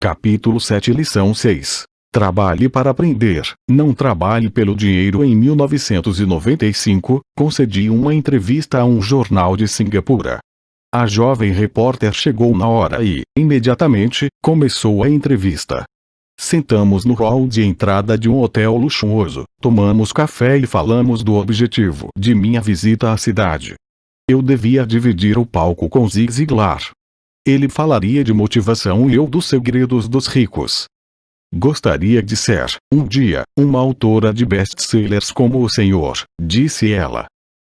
Capítulo 7 Lição 6. Trabalhe para aprender, não trabalhe pelo dinheiro. Em 1995, concedi uma entrevista a um jornal de Singapura. A jovem repórter chegou na hora e, imediatamente, começou a entrevista. Sentamos no hall de entrada de um hotel luxuoso, tomamos café e falamos do objetivo de minha visita à cidade. Eu devia dividir o palco com Zig Ziglar. Ele falaria de motivação e eu dos segredos dos ricos. Gostaria de ser, um dia, uma autora de best-sellers como o senhor, disse ela.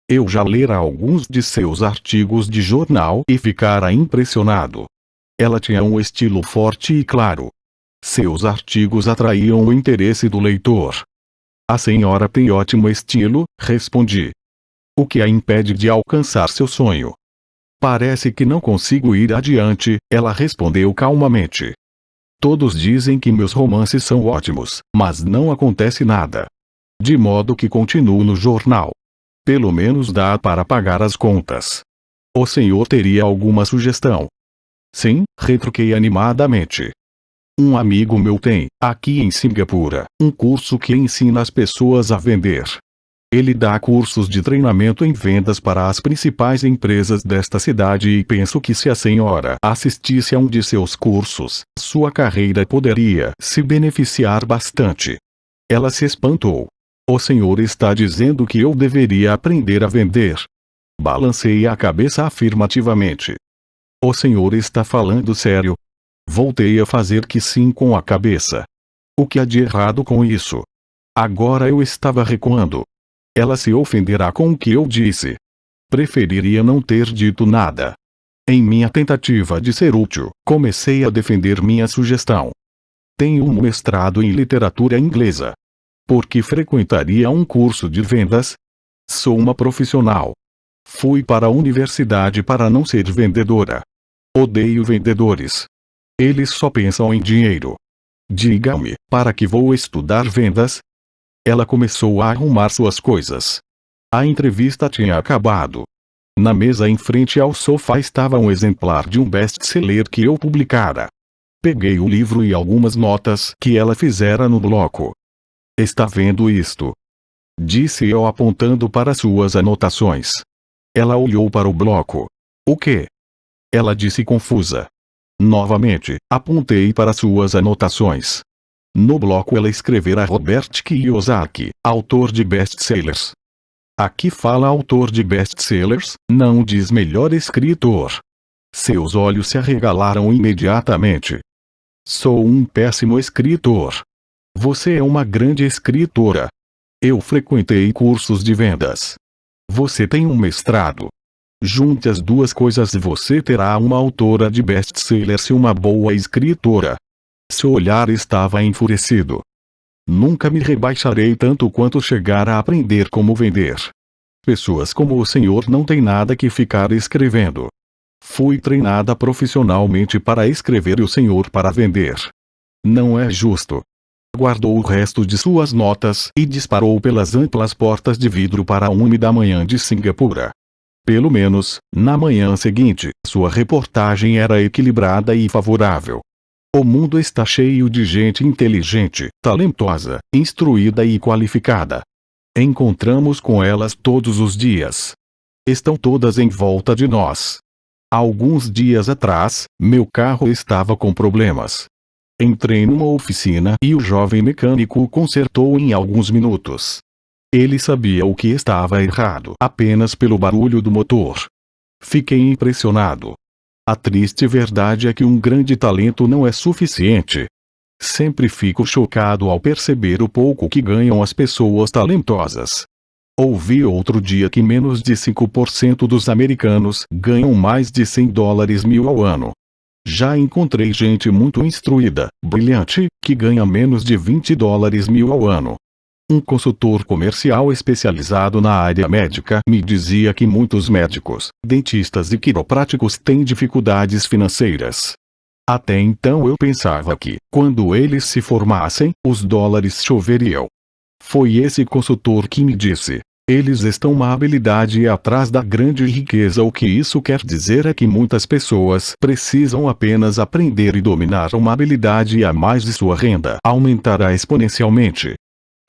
Eu já lera alguns de seus artigos de jornal e ficara impressionado. Ela tinha um estilo forte e claro. Seus artigos atraíam o interesse do leitor. A senhora tem ótimo estilo, respondi. O que a impede de alcançar seu sonho? Parece que não consigo ir adiante, ela respondeu calmamente. Todos dizem que meus romances são ótimos, mas não acontece nada. De modo que continuo no jornal. Pelo menos dá para pagar as contas. O senhor teria alguma sugestão? Sim, retruquei animadamente. Um amigo meu tem, aqui em Singapura, um curso que ensina as pessoas a vender. Ele dá cursos de treinamento em vendas para as principais empresas desta cidade e penso que se a senhora assistisse a um de seus cursos, sua carreira poderia se beneficiar bastante. Ela se espantou. O senhor está dizendo que eu deveria aprender a vender? Balancei a cabeça afirmativamente. O senhor está falando sério? Voltei a fazer que sim com a cabeça. O que há de errado com isso? Agora eu estava recuando. Ela se ofenderá com o que eu disse. Preferiria não ter dito nada. Em minha tentativa de ser útil, comecei a defender minha sugestão. Tenho um mestrado em literatura inglesa. Por que frequentaria um curso de vendas? Sou uma profissional. Fui para a universidade para não ser vendedora. Odeio vendedores. Eles só pensam em dinheiro. Diga-me, para que vou estudar vendas? Ela começou a arrumar suas coisas. A entrevista tinha acabado. Na mesa em frente ao sofá estava um exemplar de um best-seller que eu publicara. Peguei o livro e algumas notas que ela fizera no bloco. Está vendo isto? Disse eu apontando para suas anotações. Ela olhou para o bloco. O quê? Ela disse confusa. Novamente, apontei para suas anotações. No bloco ela escrevera Robert Kiyosaki, autor de best-sellers. Aqui fala autor de best-sellers, não diz melhor escritor. Seus olhos se arregalaram imediatamente. Sou um péssimo escritor. Você é uma grande escritora. Eu frequentei cursos de vendas. Você tem um mestrado. Junte as duas coisas e você terá uma autora de best-sellers e uma boa escritora. Seu olhar estava enfurecido. Nunca me rebaixarei tanto quanto chegar a aprender como vender. Pessoas como o senhor não têm nada que ficar escrevendo. Fui treinada profissionalmente para escrever e o senhor para vender. Não é justo. Guardou o resto de suas notas e disparou pelas amplas portas de vidro para a úmida manhã de Singapura. Pelo menos, na manhã seguinte, sua reportagem era equilibrada e favorável. O mundo está cheio de gente inteligente, talentosa, instruída e qualificada. Encontramos com elas todos os dias. Estão todas em volta de nós. Alguns dias atrás, meu carro estava com problemas. Entrei numa oficina e o jovem mecânico o consertou em alguns minutos. Ele sabia o que estava errado apenas pelo barulho do motor. Fiquei impressionado. A triste verdade é que um grande talento não é suficiente. Sempre fico chocado ao perceber o pouco que ganham as pessoas talentosas. Ouvi outro dia que menos de 5% dos americanos ganham mais de $100 mil ao ano. Já encontrei gente muito instruída, brilhante, que ganha menos de $20 mil ao ano. Um consultor comercial especializado na área médica me dizia que muitos médicos, dentistas e quiropráticos têm dificuldades financeiras. Até então eu pensava que, quando eles se formassem, os dólares choveriam. Foi esse consultor que me disse: Eles estão uma habilidade atrás da grande riqueza. O que isso quer dizer é que muitas pessoas precisam apenas aprender e dominar uma habilidade a mais e sua renda aumentará exponencialmente.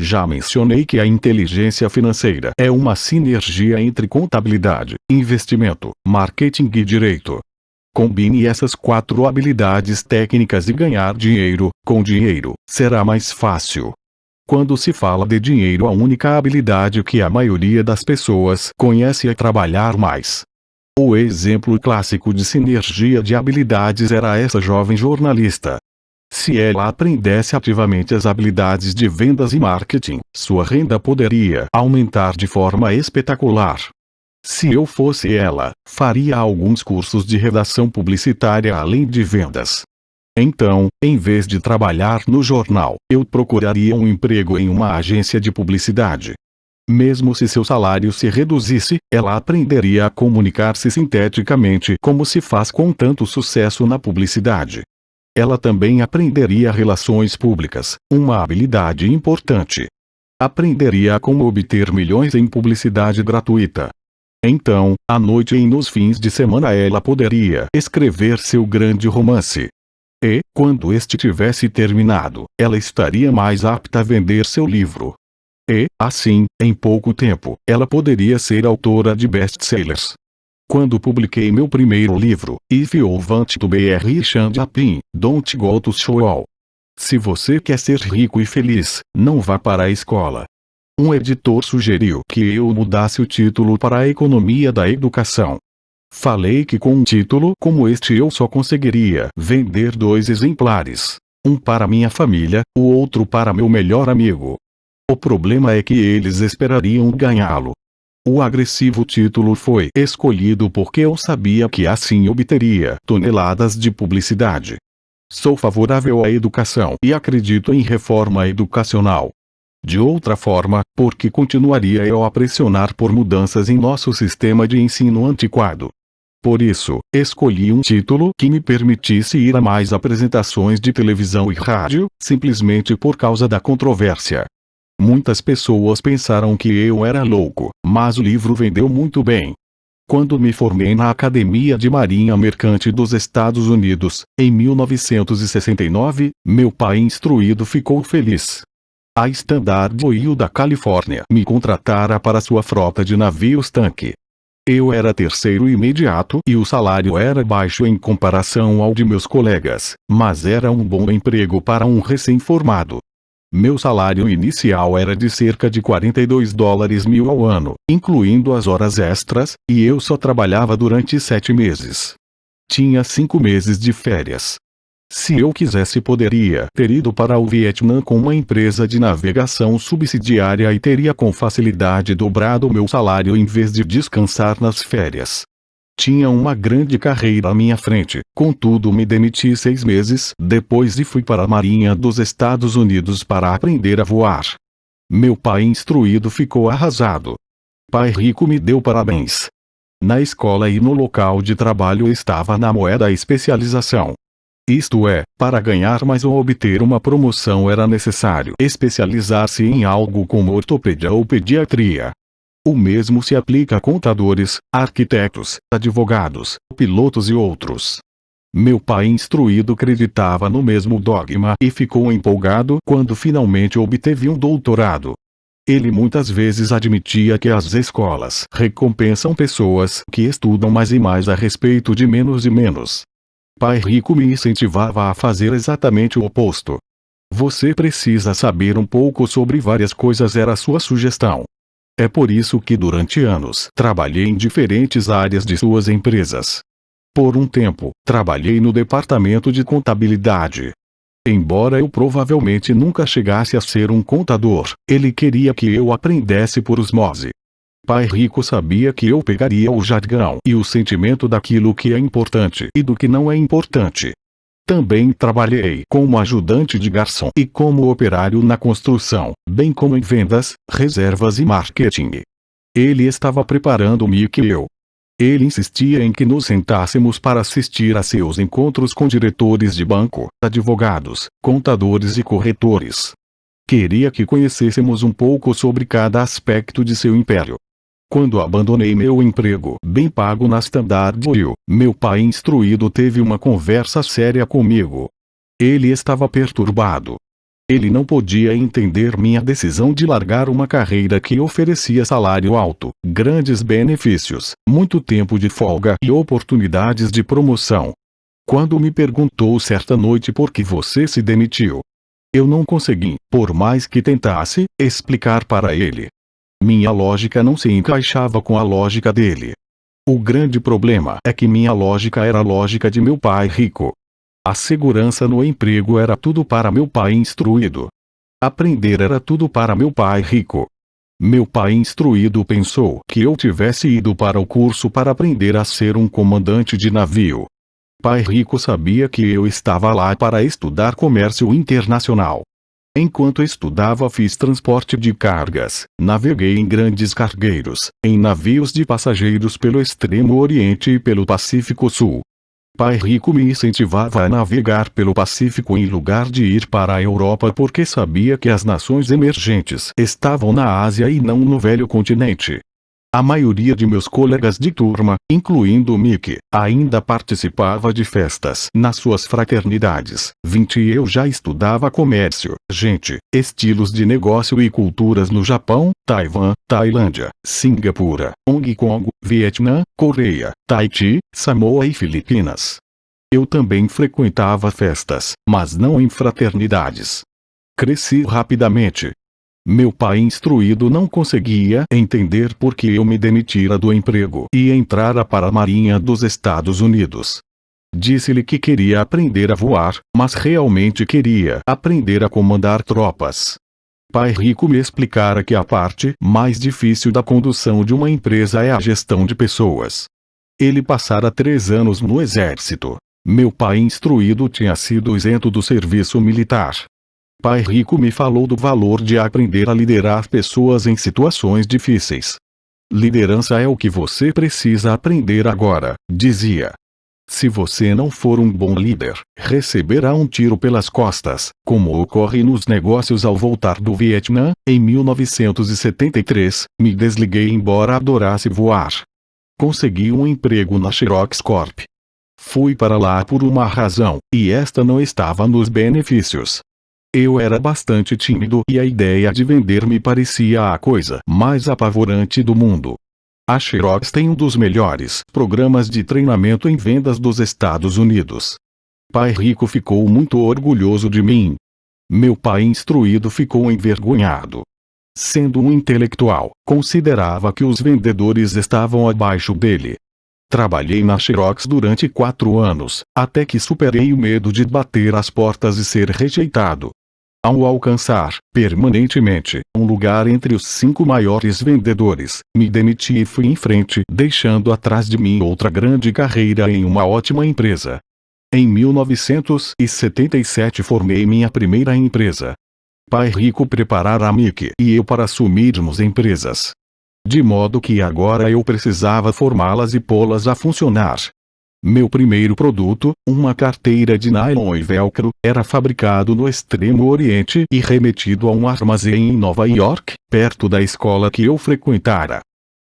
Já mencionei que a inteligência financeira é uma sinergia entre contabilidade, investimento, marketing e direito. Combine essas 4 habilidades técnicas e ganhar dinheiro. Com dinheiro, será mais fácil. Quando se fala de dinheiro, a única habilidade que a maioria das pessoas conhece é trabalhar mais. O exemplo clássico de sinergia de habilidades era essa jovem jornalista. Se ela aprendesse ativamente as habilidades de vendas e marketing, sua renda poderia aumentar de forma espetacular. Se eu fosse ela, faria alguns cursos de redação publicitária além de vendas. Então, em vez de trabalhar no jornal, eu procuraria um emprego em uma agência de publicidade. Mesmo se seu salário se reduzisse, ela aprenderia a comunicar-se sinteticamente como se faz com tanto sucesso na publicidade. Ela também aprenderia relações públicas, uma habilidade importante. Aprenderia como obter milhões em publicidade gratuita. Então, à noite e nos fins de semana ela poderia escrever seu grande romance. E, quando este tivesse terminado, ela estaria mais apta a vender seu livro. E, assim, em pouco tempo, ela poderia ser autora de best-sellers. Quando publiquei meu primeiro livro, If You Want to Be Rich and Happy, Don't Go to School. Se você quer ser rico e feliz, não vá para a escola. Um editor sugeriu que eu mudasse o título para a economia da educação. Falei que com um título como este eu só conseguiria vender 2 exemplares. Um para minha família, o outro para meu melhor amigo. O problema é que eles esperariam ganhá-lo. O agressivo título foi escolhido porque eu sabia que assim obteria toneladas de publicidade. Sou favorável à educação e acredito em reforma educacional. De outra forma, porque continuaria eu a pressionar por mudanças em nosso sistema de ensino antiquado. Por isso, escolhi um título que me permitisse ir a mais apresentações de televisão e rádio, simplesmente por causa da controvérsia. Muitas pessoas pensaram que eu era louco, mas o livro vendeu muito bem. Quando me formei na Academia de Marinha Mercante dos Estados Unidos, em 1969, meu pai instruído ficou feliz. A Standard Oil da Califórnia me contratara para sua frota de navios-tanque. Eu era terceiro imediato e o salário era baixo em comparação ao de meus colegas, mas era um bom emprego para um recém-formado. Meu salário inicial era de cerca de $42.000 ao ano, incluindo as horas extras, e eu só trabalhava durante 7 meses. Tinha 5 meses de férias. Se eu quisesse poderia ter ido para o Vietnã com uma empresa de navegação subsidiária e teria com facilidade dobrado meu salário em vez de descansar nas férias. Tinha uma grande carreira à minha frente, contudo me demiti 6 meses depois e fui para a Marinha dos Estados Unidos para aprender a voar. Meu pai instruído ficou arrasado. Pai rico me deu parabéns. Na escola e no local de trabalho estava na moda a especialização. Isto é, para ganhar mais ou obter uma promoção era necessário especializar-se em algo como ortopedia ou pediatria. O mesmo se aplica a contadores, arquitetos, advogados, pilotos e outros. Meu pai instruído acreditava no mesmo dogma e ficou empolgado quando finalmente obteve um doutorado. Ele muitas vezes admitia que as escolas recompensam pessoas que estudam mais e mais a respeito de menos e menos. Pai rico me incentivava a fazer exatamente o oposto. Você precisa saber um pouco sobre várias coisas era sua sugestão. É por isso que durante anos trabalhei em diferentes áreas de suas empresas. Por um tempo, trabalhei no departamento de contabilidade. Embora eu provavelmente nunca chegasse a ser um contador, ele queria que eu aprendesse por osmose. Pai rico sabia que eu pegaria o jargão e o sentimento daquilo que é importante e do que não é importante. Também trabalhei como ajudante de garçom e como operário na construção, bem como em vendas, reservas e marketing. Ele estava preparando-me que eu. Ele insistia em que nos sentássemos para assistir a seus encontros com diretores de banco, advogados, contadores e corretores. Queria que conhecêssemos um pouco sobre cada aspecto de seu império. Quando abandonei meu emprego bem pago na Standard Oil, meu pai instruído teve uma conversa séria comigo. Ele estava perturbado. Ele não podia entender minha decisão de largar uma carreira que oferecia salário alto, grandes benefícios, muito tempo de folga e oportunidades de promoção. Quando me perguntou certa noite por que você se demitiu, eu não consegui, por mais que tentasse, explicar para ele. Minha lógica não se encaixava com a lógica dele. O grande problema é que minha lógica era a lógica de meu pai rico. A segurança no emprego era tudo para meu pai instruído. Aprender era tudo para meu pai rico. Meu pai instruído pensou que eu tivesse ido para o curso para aprender a ser um comandante de navio. Pai rico sabia que eu estava lá para estudar comércio internacional. Enquanto estudava fiz transporte de cargas, naveguei em grandes cargueiros, em navios de passageiros pelo Extremo Oriente e pelo Pacífico Sul. Pai rico me incentivava a navegar pelo Pacífico em lugar de ir para a Europa porque sabia que as nações emergentes estavam na Ásia e não no velho continente. A maioria de meus colegas de turma, incluindo Mick, ainda participava de festas nas suas fraternidades. 20 e eu já estudava comércio, gente, estilos de negócio e culturas no Japão, Taiwan, Tailândia, Singapura, Hong Kong, Vietnã, Coreia, Tahiti, Samoa e Filipinas. Eu também frequentava festas, mas não em fraternidades. Cresci rapidamente. Meu pai instruído não conseguia entender por que eu me demitira do emprego e entrara para a Marinha dos Estados Unidos. Disse-lhe que queria aprender a voar, mas realmente queria aprender a comandar tropas. Pai rico me explicara que a parte mais difícil da condução de uma empresa é a gestão de pessoas. Ele passara 3 anos no exército. Meu pai instruído tinha sido isento do serviço militar. Pai rico me falou do valor de aprender a liderar pessoas em situações difíceis. Liderança é o que você precisa aprender agora, dizia. Se você não for um bom líder, receberá um tiro pelas costas, como ocorre nos negócios. Ao voltar do Vietnã, em 1973, me desliguei embora adorasse voar. Consegui um emprego na Xerox Corp. Fui para lá por uma razão, e esta não estava nos benefícios. Eu era bastante tímido e a ideia de vender me parecia a coisa mais apavorante do mundo. A Xerox tem um dos melhores programas de treinamento em vendas dos Estados Unidos. Pai rico ficou muito orgulhoso de mim. Meu pai instruído ficou envergonhado. Sendo um intelectual, considerava que os vendedores estavam abaixo dele. Trabalhei na Xerox durante 4 anos, até que superei o medo de bater às portas e ser rejeitado. Ao alcançar, permanentemente, um lugar entre os 5 maiores vendedores, me demiti e fui em frente, deixando atrás de mim outra grande carreira em uma ótima empresa. Em 1977 formei minha primeira empresa. Pai rico preparara a Mick e eu para assumirmos empresas. De modo que agora eu precisava formá-las e pô-las a funcionar. Meu primeiro produto, uma carteira de nylon e velcro, era fabricado no Extremo Oriente e remetido a um armazém em Nova York, perto da escola que eu frequentara.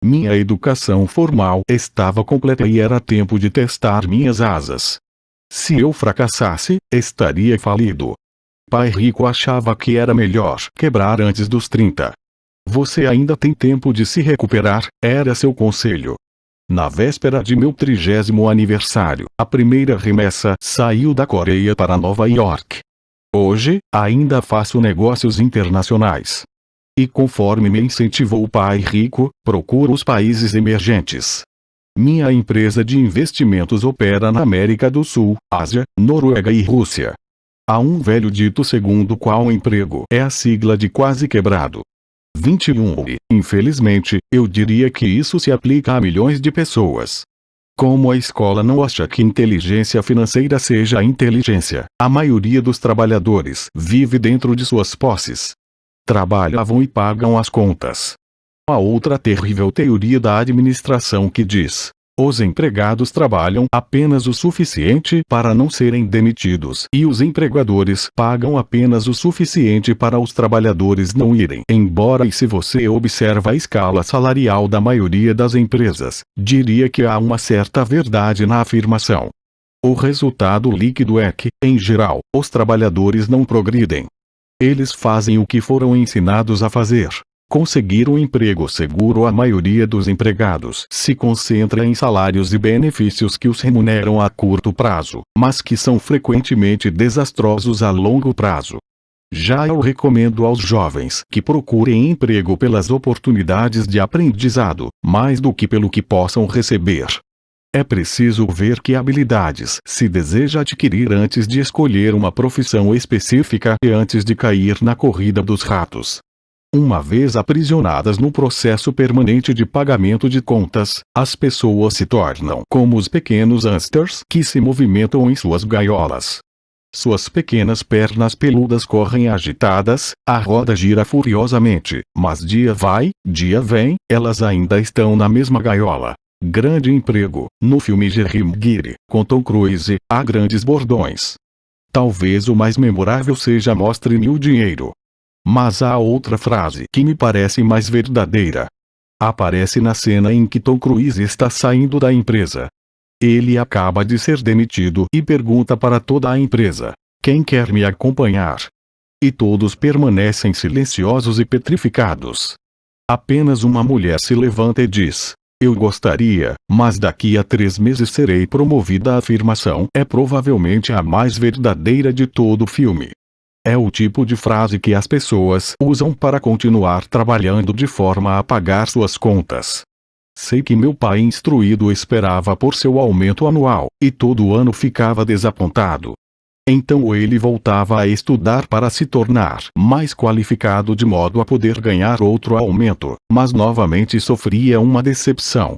Minha educação formal estava completa e era tempo de testar minhas asas. Se eu fracassasse, estaria falido. Pai rico achava que era melhor quebrar antes dos 30. Você ainda tem tempo de se recuperar, era seu conselho. Na véspera de meu 30º aniversário, a primeira remessa saiu da Coreia para Nova York. Hoje, ainda faço negócios internacionais. E conforme me incentivou o pai rico, procuro os países emergentes. Minha empresa de investimentos opera na América do Sul, Ásia, Noruega e Rússia. Há um velho dito segundo o qual o emprego é a sigla de quase quebrado. 21 e, infelizmente, eu diria que isso se aplica a milhões de pessoas. Como a escola não acha que inteligência financeira seja inteligência, a maioria dos trabalhadores vive dentro de suas posses. Trabalhavam e pagam as contas. Há outra terrível teoria da administração que diz: Os empregados trabalham apenas o suficiente para não serem demitidos e os empregadores pagam apenas o suficiente para os trabalhadores não irem embora. E se você observa a escala salarial da maioria das empresas, diria que há uma certa verdade na afirmação. O resultado líquido é que, em geral, os trabalhadores não progridem. Eles fazem o que foram ensinados a fazer. Conseguir um emprego seguro. A maioria dos empregados se concentra em salários e benefícios que os remuneram a curto prazo, mas que são frequentemente desastrosos a longo prazo. Já eu recomendo aos jovens que procurem emprego pelas oportunidades de aprendizado, mais do que pelo que possam receber. É preciso ver que habilidades se deseja adquirir antes de escolher uma profissão específica e antes de cair na corrida dos ratos. Uma vez aprisionadas no processo permanente de pagamento de contas, as pessoas se tornam como os pequenos hamsters que se movimentam em suas gaiolas. Suas pequenas pernas peludas correm agitadas, a roda gira furiosamente, mas dia vai, dia vem, elas ainda estão na mesma gaiola. Grande emprego. No filme Jerry Maguire, com Tom Cruise, há grandes bordões. Talvez o mais memorável seja "Mostre-me o dinheiro". Mas há outra frase que me parece mais verdadeira. Aparece na cena em que Tom Cruise está saindo da empresa. Ele acaba de ser demitido e pergunta para toda a empresa: "Quem quer me acompanhar?" E todos permanecem silenciosos e petrificados. Apenas uma mulher se levanta e diz: "Eu gostaria, mas daqui a 3 meses serei promovida." A afirmação é provavelmente a mais verdadeira de todo o filme. É o tipo de frase que as pessoas usam para continuar trabalhando de forma a pagar suas contas. Sei que meu pai instruído esperava por seu aumento anual, e todo ano ficava desapontado. Então ele voltava a estudar para se tornar mais qualificado de modo a poder ganhar outro aumento, mas novamente sofria uma decepção.